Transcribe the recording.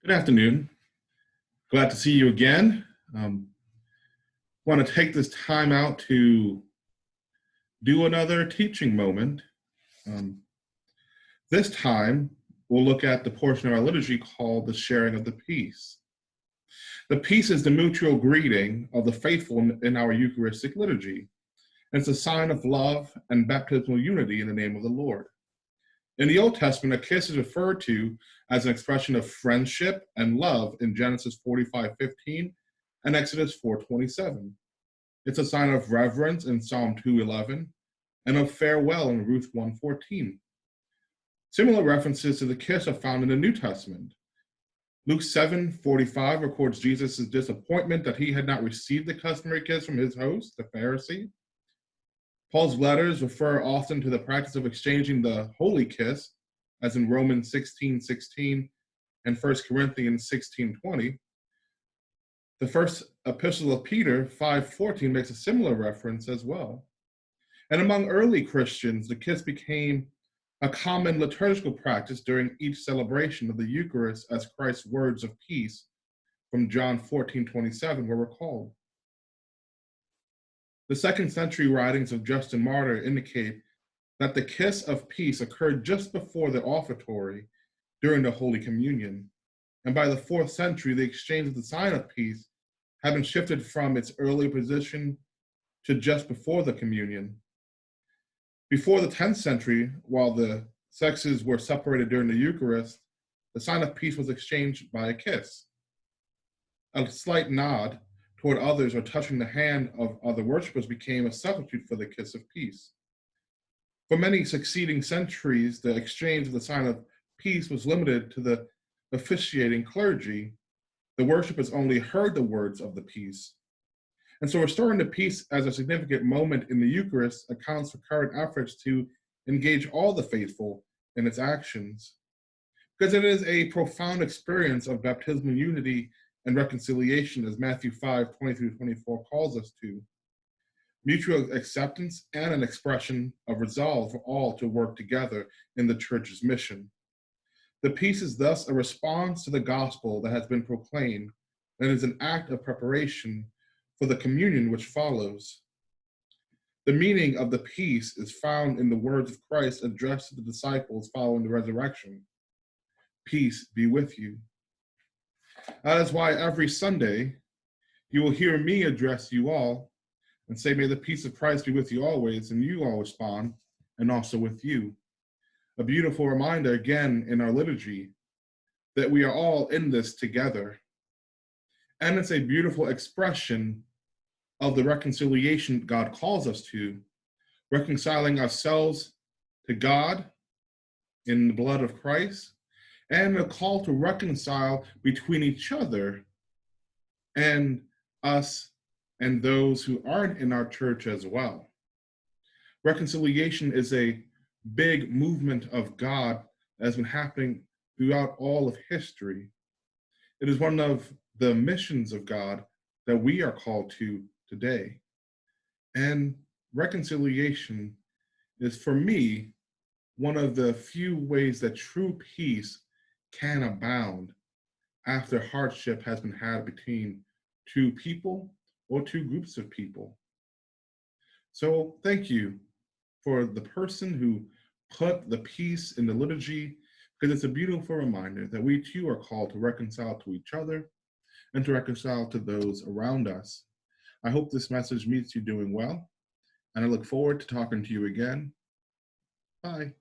Good afternoon. Glad to see you again. Want to take this time out to do another teaching moment. Um, this time, we'll look at the portion of our liturgy called the sharing of the peace. The peace is the mutual greeting of the faithful in our Eucharistic liturgy. And it's a sign of love and baptismal unity in the name of the Lord. In the Old Testament, a kiss is referred to as an expression of friendship and love in Genesis 45:15 and Exodus 4:27. It's a sign of reverence in Psalm 2:11 and of farewell in Ruth 1:14. Similar references to the kiss are found in the New Testament. Luke 7:45 records Jesus' disappointment that he had not received the customary kiss from his host, the Pharisee. Paul's letters refer often to the practice of exchanging the holy kiss, as in Romans 16:16 and 1 Corinthians 16:20. The first epistle of Peter 5:14 makes a similar reference as well. And among early Christians, the kiss became a common liturgical practice during each celebration of the Eucharist as Christ's words of peace from John 14:27 were recalled. The second century writings of Justin Martyr indicate that the kiss of peace occurred just before the offertory during the Holy Communion. And by the 4th century, the exchange of the sign of peace had been shifted from its early position to just before the communion. Before the 10th century, while the sexes were separated during the Eucharist, the sign of peace was exchanged by a kiss. A slight nod toward others or touching the hand of other worshipers became a substitute for the kiss of peace. For many succeeding centuries, the exchange of the sign of peace was limited to the officiating clergy. The worshipers only heard the words of the peace. And so restoring the peace as a significant moment in the Eucharist accounts for current efforts to engage all the faithful in its actions, because it is a profound experience of baptismal unity and reconciliation, as Matthew 5:20-24 calls us to. Mutual acceptance and an expression of resolve for all to work together in the church's mission. The peace is thus a response to the gospel that has been proclaimed and is an act of preparation for the communion which follows. The meaning of the peace is found in the words of Christ addressed to the disciples following the resurrection. Peace be with you. That is why every Sunday you will hear me address you all and say, may the peace of Christ be with you always, and you all respond, and also with you. A beautiful reminder again in our liturgy that we are all in this together. And it's a beautiful expression of the reconciliation God calls us to, reconciling ourselves to God in the blood of Christ, and a call to reconcile between each other and us and those who aren't in our church as well. Reconciliation is a big movement of God that has been happening throughout all of history. It is one of the missions of God that we are called to today. And reconciliation is, for me, one of the few ways that true peace can abound after hardship has been had between two people or two groups of people. So thank you for the person who put the peace in the liturgy, because it's a beautiful reminder that we too are called to reconcile to each other and to reconcile to those around us. I hope this message meets you doing well, and I look forward to talking to you again. Bye.